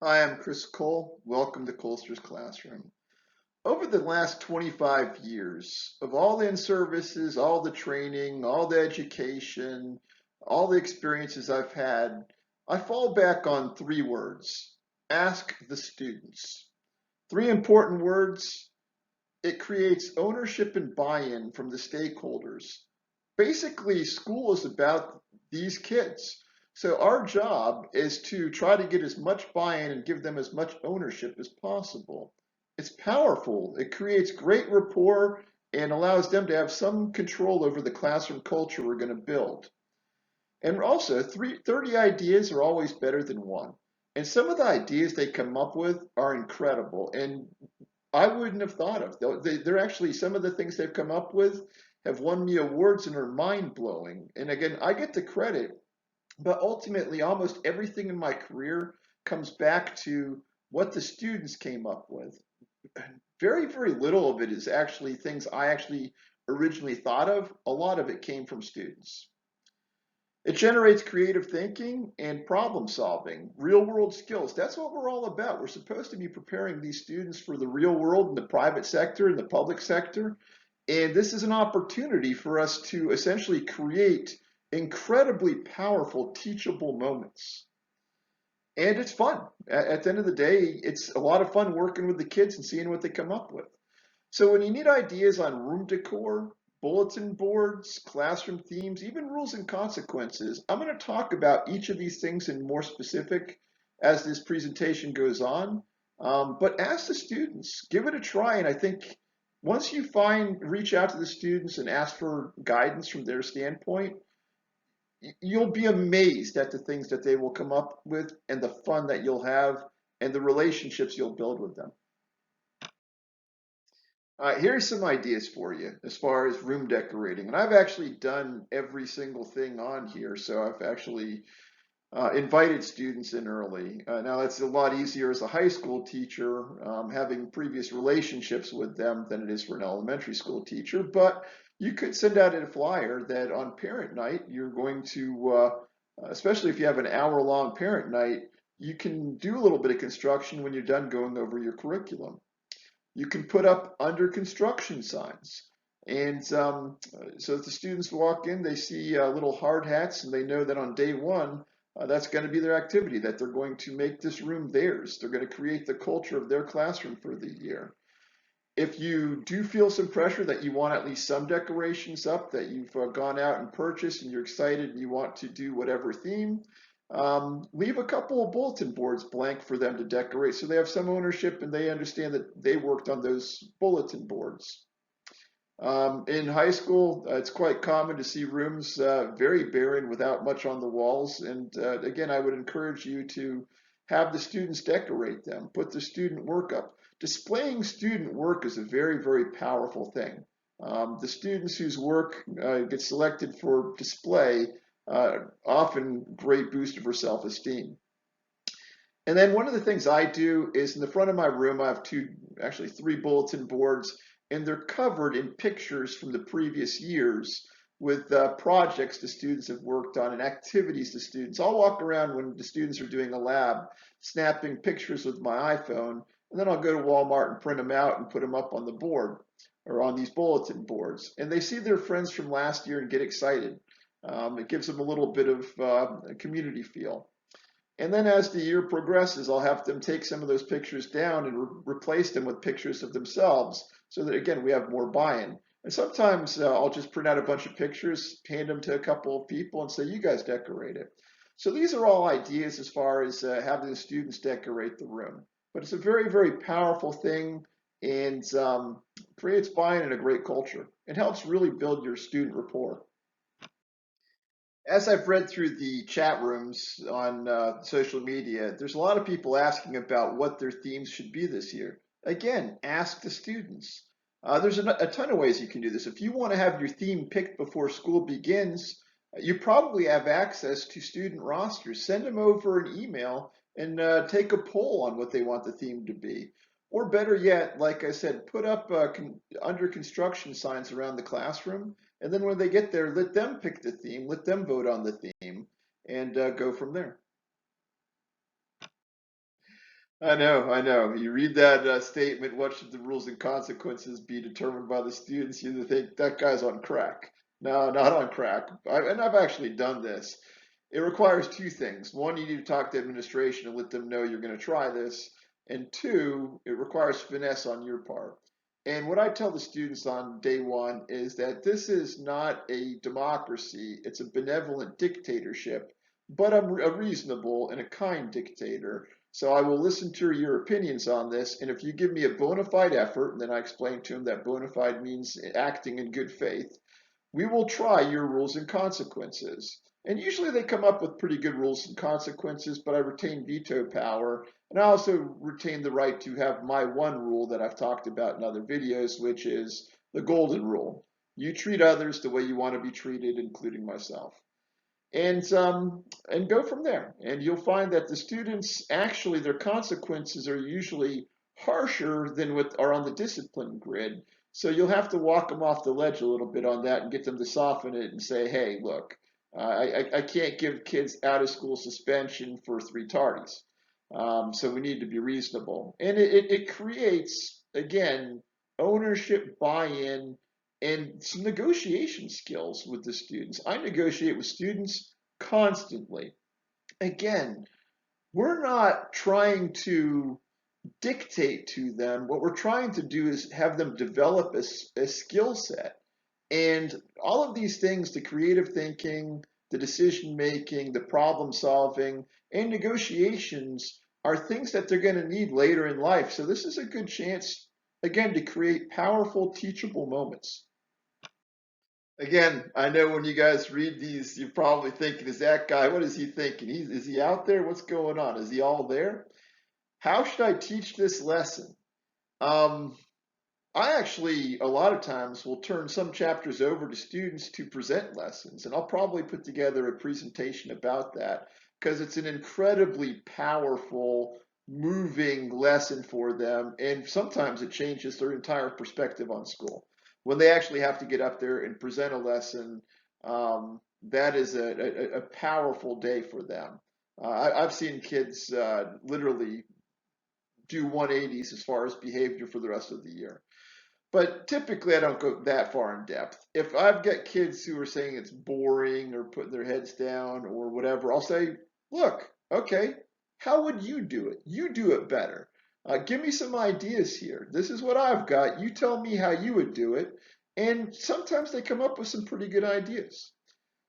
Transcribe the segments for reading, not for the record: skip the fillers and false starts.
Hi, I'm Kris Cole. Welcome to Colster's Classroom. Over the last 25 years, of all the in-services, all the training, all the education, all the experiences I've had, I fall back on three words. Ask the students. Three important words. It creates ownership and buy-in from the stakeholders. Basically, school is about these kids. So our job is to try to get as much buy-in and give them as much ownership as possible. It's powerful. It creates great rapport and allows them to have some control over the classroom culture we're going to build. And also, 30 ideas are always better than one. And some of the ideas they come up with are incredible. And I wouldn't have thought of. They're actually some of the things they've come up with have won me awards and are mind blowing. And again, I get the credit, but ultimately, almost everything in my career comes back to what the students came up with. Very, very little of it is actually things I actually originally thought of. A lot of it came from students. It generates creative thinking and problem solving, real world skills. That's what we're all about. We're supposed to be preparing these students for the real world in the private sector and the public sector. And this is an opportunity for us to essentially create incredibly powerful teachable moments. And it's fun. At the end of the day, it's a lot of fun working with the kids and seeing what they come up with. So when you need ideas on room decor, bulletin boards, classroom themes, even rules and consequences, I'm going to talk about each of these things in more specific as this presentation goes on. But ask the students, give it a try. And I think once you reach out to the students and ask for guidance from their standpoint, you'll be amazed at the things that they will come up with and the fun that you'll have and the relationships you'll build with them. Here's some ideas for you as far as room decorating. And I've actually done every single thing on here. So I've actually invited students in early. Now that's a lot easier as a high school teacher, having previous relationships with them than it is for an elementary school teacher. But you could send out a flyer that on parent night, you're going to, especially if you have an hour-long parent night, you can do a little bit of construction when you're done going over your curriculum. You can put up under construction signs. And so if the students walk in, they see little hard hats and they know that on day one, that's going to be their activity, that they're going to make this room theirs. They're going to create the culture of their classroom for the year. If you do feel some pressure that you want at least some decorations up that you've gone out and purchased and you're excited and you want to do whatever theme, leave a couple of bulletin boards blank for them to decorate so they have some ownership and they understand that they worked on those bulletin boards. In high school, it's quite common to see rooms very barren without much on the walls. And again, I would encourage you to have the students decorate them, put the student work up. Displaying student work is a very, very powerful thing. The students whose work gets selected for display often great booster for self-esteem. And then one of the things I do is in the front of my room, I have actually three bulletin boards, and they're covered in pictures from the previous years with projects the students have worked on and activities the students. I'll walk around when the students are doing a lab, snapping pictures with my iPhone, and then I'll go to Walmart and print them out and put them up on the board or on these bulletin boards. And they see their friends from last year and get excited. It gives them a little bit of a community feel. And then as the year progresses, I'll have them take some of those pictures down and replace them with pictures of themselves so that, again, we have more buy-in. And sometimes I'll just print out a bunch of pictures, hand them to a couple of people and say, you guys decorate it. So these are all ideas as far as having the students decorate the room. But it's a very, very powerful thing and creates buy-in and a great culture. It helps really build your student rapport. As I've read through the chat rooms on social media, there's a lot of people asking about what their themes should be this year. Again, ask the students. There's a ton of ways you can do this. If you want to have your theme picked before school begins, you probably have access to student rosters. Send them over an email and take a poll on what they want the theme to be. Or better yet, like I said, put up under construction signs around the classroom. And then when they get there, let them pick the theme, let them vote on the theme, and go from there. I know, I know. You read that statement, what should the rules and consequences be determined by the students? You either think that guy's on crack. No, not on crack. And I've actually done this. It requires two things. One, you need to talk to administration and let them know you're going to try this. And two, it requires finesse on your part. And what I tell the students on day one is that this is not a democracy, it's a benevolent dictatorship, but I'm a reasonable and a kind dictator. So I will listen to your opinions on this, and if you give me a bona fide effort, and then I explain to them that bona fide means acting in good faith, we will try your rules and consequences. And usually they come up with pretty good rules and consequences, but I retain veto power. And I also retain the right to have my one rule that I've talked about in other videos, which is the golden rule. You treat others the way you want to be treated, including myself, and go from there. And you'll find that the students actually their consequences are usually harsher than what are on the discipline grid. So you'll have to walk them off the ledge a little bit on that and get them to soften it and say, hey, look, I can't give kids out of school suspension for three tardies. So we need to be reasonable. And it creates, again, ownership, buy-in, and some negotiation skills with the students. I negotiate with students constantly. Again, we're not trying to dictate to them. What we're trying to do is have them develop a skill set. And all of these things, the creative thinking, the decision making, the problem solving, and negotiations are things that they're going to need later in life. So this is a good chance, again, to create powerful, teachable moments. Again, I know when you guys read these, you're probably thinking, is that guy, what is he thinking? Is he out there? What's going on? Is he all there? How should I teach this lesson? Um, I actually, a lot of times, will turn some chapters over to students to present lessons, and I'll probably put together a presentation about that because it's an incredibly powerful, moving lesson for them, and sometimes it changes their entire perspective on school. When they actually have to get up there and present a lesson, that is a powerful day for them. I've seen kids literally do 180s as far as behavior for the rest of the year. But typically, I don't go that far in depth. If I've got kids who are saying it's boring or putting their heads down or whatever, I'll say, look, okay, how would you do it? You do it better. Give me some ideas here. This is what I've got. You tell me how you would do it. And sometimes they come up with some pretty good ideas.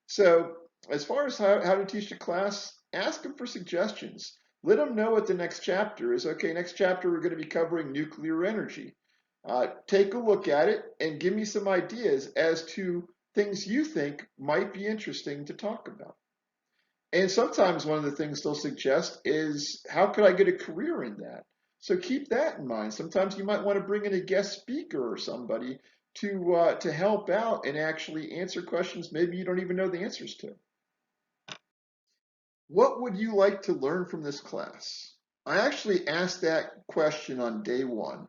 So, as far as how to teach a class, ask them for suggestions. Let them know what the next chapter is. Okay, next chapter we're going to be covering nuclear energy. Take a look at it and give me some ideas as to things you think might be interesting to talk about. And sometimes one of the things they'll suggest is, how could I get a career in that? So keep that in mind. Sometimes you might want to bring in a guest speaker or somebody to help out and actually answer questions maybe you don't even know the answers to. What would you like to learn from this class? I actually asked that question on day one.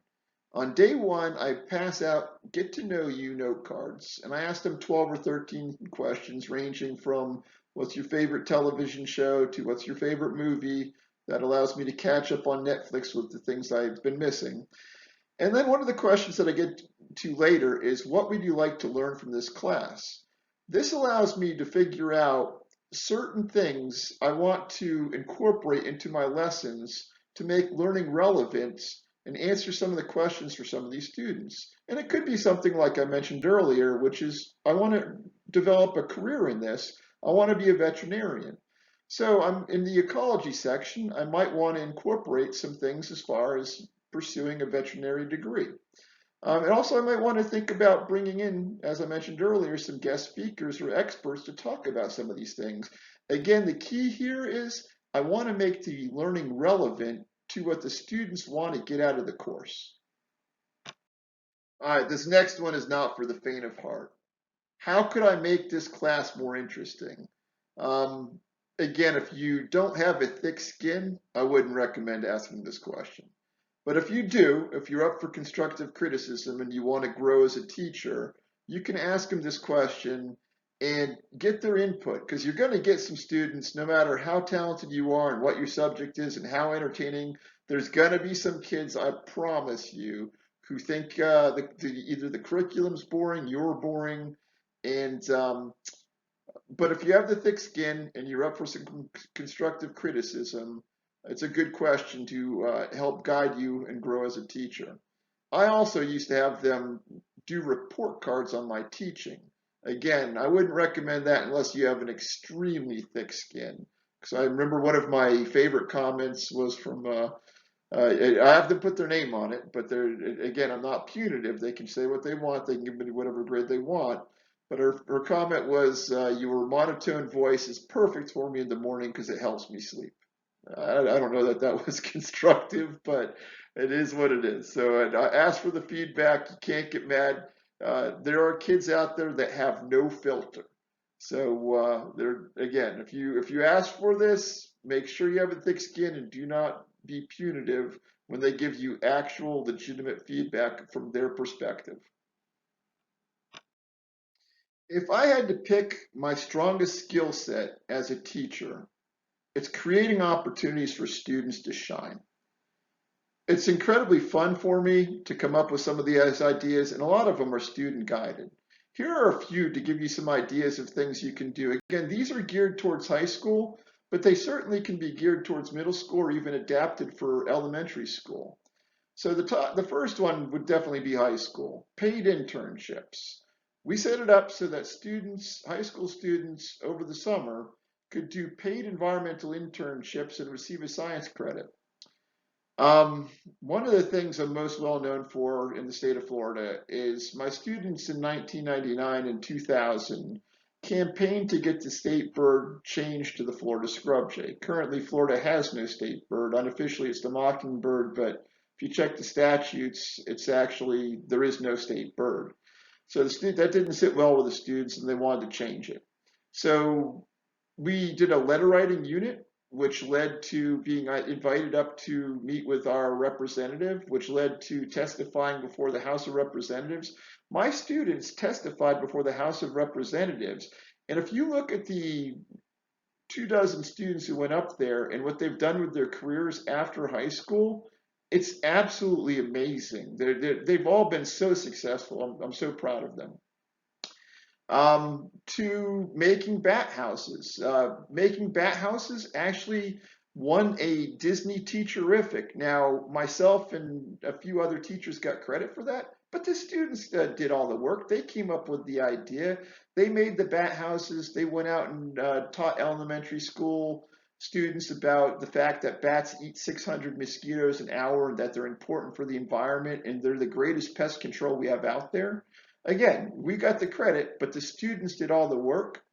On day one, I pass out get to know you note cards, and I ask them 12 or 13 questions ranging from what's your favorite television show to what's your favorite movie. That allows me to catch up on Netflix with the things I've been missing. And then one of the questions that I get to later is, what would you like to learn from this class? This allows me to figure out certain things I want to incorporate into my lessons to make learning relevant and answer some of the questions for some of these students. And it could be something like I mentioned earlier, which is I want to develop a career in this. I want to be a veterinarian. So I'm in the ecology section, I might want to incorporate some things as far as pursuing a veterinary degree. And also, I might want to think about bringing in, as I mentioned earlier, some guest speakers or experts to talk about some of these things. Again, the key here is I want to make the learning relevant to what the students want to get out of the course. All right, this next one is not for the faint of heart. How could I make this class more interesting? Um, Again, if you don't have a thick skin, I wouldn't recommend asking this question. But if you do, if you're up for constructive criticism and you want to grow as a teacher, you can ask them this question and get their input, because you're going to get some students, no matter how talented you are and what your subject is and how entertaining, there's going to be some kids, I promise you, who think either the curriculum's boring, you're boring, and but if you have the thick skin and you're up for some constructive criticism, it's a good question to help guide you and grow as a teacher. I also used to have them do report cards on my teaching. Again, I wouldn't recommend that unless you have an extremely thick skin. Because I remember one of my favorite comments was from, I have them put their name on it, but they're, again, I'm not punitive. They can say what they want, they can give me whatever grade they want. But her comment was, your monotone voice is perfect for me in the morning because it helps me sleep. I don't know that that was constructive, but it is what it is. So I ask for the feedback. You can't get mad. There are kids out there that have no filter. So there again, if you ask for this, make sure you have a thick skin and do not be punitive when they give you actual legitimate feedback from their perspective. If I had to pick my strongest skill set as a teacher, it's creating opportunities for students to shine. It's incredibly fun for me to come up with some of these ideas, and a lot of them are student guided. Here are a few to give you some ideas of things you can do. Again, these are geared towards high school, but they certainly can be geared towards middle school or even adapted for elementary school. So the first one would definitely be high school, paid internships. We set it up so that students, high school students over the summer could do paid environmental internships and receive a science credit. One of the things I'm most well known for in the state of Florida is my students in 1999 and 2000 campaigned to get the state bird changed to the Florida scrub jay. Currently, Florida has no state bird. Unofficially, it's the mockingbird, but if you check the statutes, it's actually, there is no state bird. So that didn't sit well with the students and they wanted to change it. So we did a letter writing unit, which led to being invited up to meet with our representative, which led to testifying before the House of Representatives. My students testified before the House of Representatives. And if you look at the 24 students who went up there and what they've done with their careers after high school, it's absolutely amazing. They've all been so successful. I'm so proud of them. To making bat houses. Making bat houses actually won a Disney Teacherific. Now, myself and a few other teachers got credit for that, but the students did all the work. They came up with the idea. They made the bat houses. They went out and taught elementary school students about the fact that bats eat 600 mosquitoes an hour and that they're important for the environment and they're the greatest pest control we have out there. Again, we got the credit, but the students did all the work.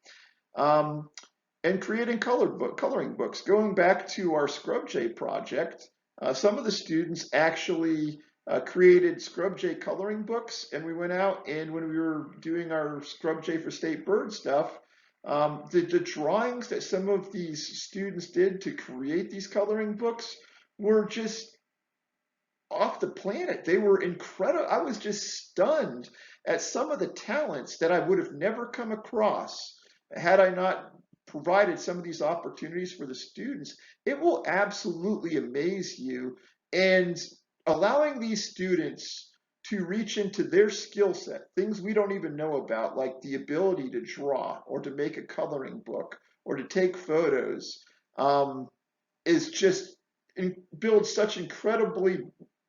And creating coloring books. Going back to our Scrub Jay project, some of the students actually created Scrub Jay coloring books, and we went out and when we were doing our Scrub Jay for State Bird stuff, the drawings that some of these students did to create these coloring books were just off the planet. They were incredible. I was just stunned at some of the talents that I would have never come across had I not provided some of these opportunities for the students. It will absolutely amaze you. And allowing these students to reach into their skill set, things we don't even know about, like the ability to draw or to make a coloring book or to take photos, is just builds such incredibly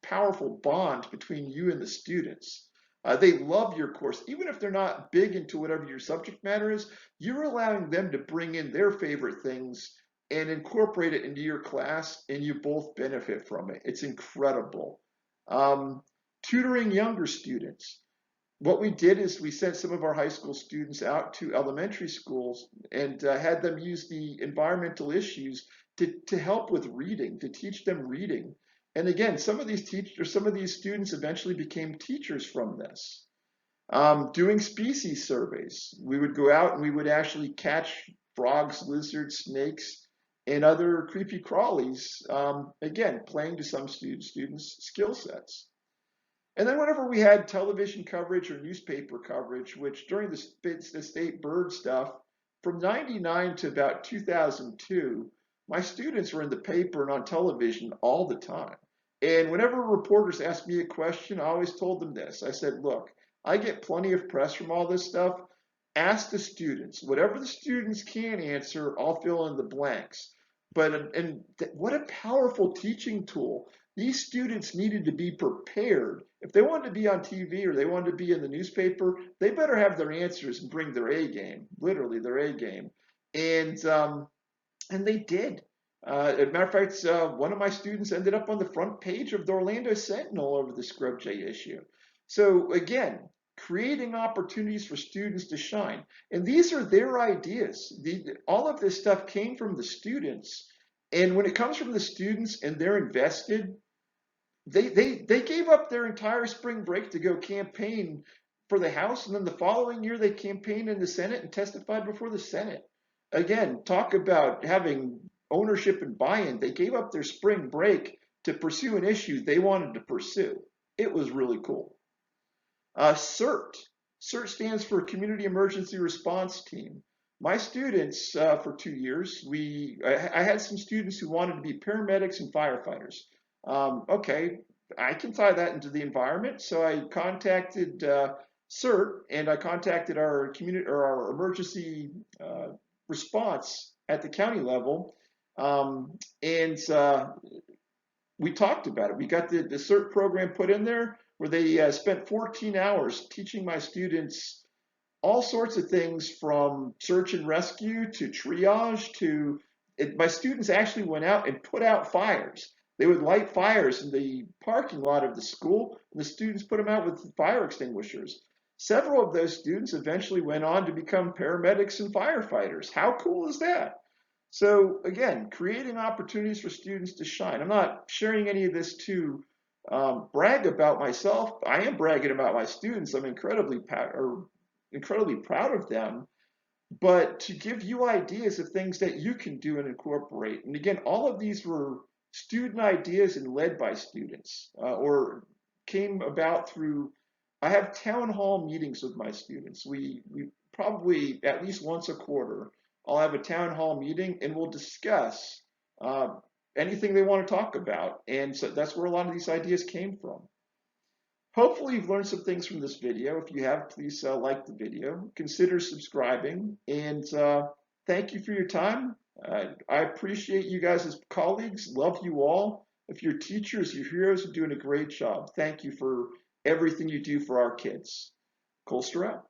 powerful bond between you and the students. They love your course. Even if they're not big into whatever your subject matter is, you're allowing them to bring in their favorite things and incorporate it into your class, and you both benefit from it. It's incredible. Tutoring younger students. What we did is we sent some of our high school students out to elementary schools and had them use the environmental issues to help with reading, to teach them reading. And again, some of these students eventually became teachers from this. Doing species surveys. We would go out and we would actually catch frogs, lizards, snakes, and other creepy crawlies, again, playing to some students' skill sets. And then whenever we had television coverage or newspaper coverage, which during the state bird stuff, from 99 to about 2002, my students were in the paper and on television all the time. And whenever reporters asked me a question, I always told them this. I said, look, I get plenty of press from all this stuff. Ask the students. Whatever the students can answer, I'll fill in the blanks. What a powerful teaching tool. These students needed to be prepared. If they wanted to be on TV or they wanted to be in the newspaper, they better have their answers and bring their A game, literally their A game. And and they did. As a matter of fact, one of my students ended up on the front page of the Orlando Sentinel over the Scrub Jay issue. So again, creating opportunities for students to shine. And these are their ideas. All of this stuff came from the students. And when it comes from the students and they're invested, they gave up their entire spring break to go campaign for the House, and then the following year they campaigned in the Senate and testified before the Senate. Again, talk about having ownership and buy-in. They gave up their spring break to pursue an issue they wanted to pursue. It was really cool. CERT. CERT stands for Community Emergency Response Team. My students, for 2 years, I had some students who wanted to be paramedics and firefighters. Okay, I can tie that into the environment. So I contacted CERT and I contacted our community or our emergency response at the county level, and we talked about it. We got the CERT program put in there where they spent 14 hours teaching my students all sorts of things from search and rescue to triage to my students actually went out and put out fires. They would light fires in the parking lot of the school, and the students put them out with fire extinguishers. Several of those students eventually went on to become paramedics and firefighters. How cool is that? So again, creating opportunities for students to shine. I'm not sharing any of this to brag about myself. I am bragging about my students. I'm incredibly proud of them, but to give you ideas of things that you can do and incorporate. And again, all of these were student ideas and led by students, or came about through. I have town hall meetings with my students. We probably at least once a quarter, I'll have a town hall meeting and we'll discuss anything they want to talk about. And so that's where a lot of these ideas came from. Hopefully you've learned some things from this video. If you have, please like the video. Consider subscribing, and thank you for your time. I appreciate you guys as colleagues. Love you all. If you're teachers, you're heroes, you're doing a great job. Thank you for everything you do for our kids. Colster out.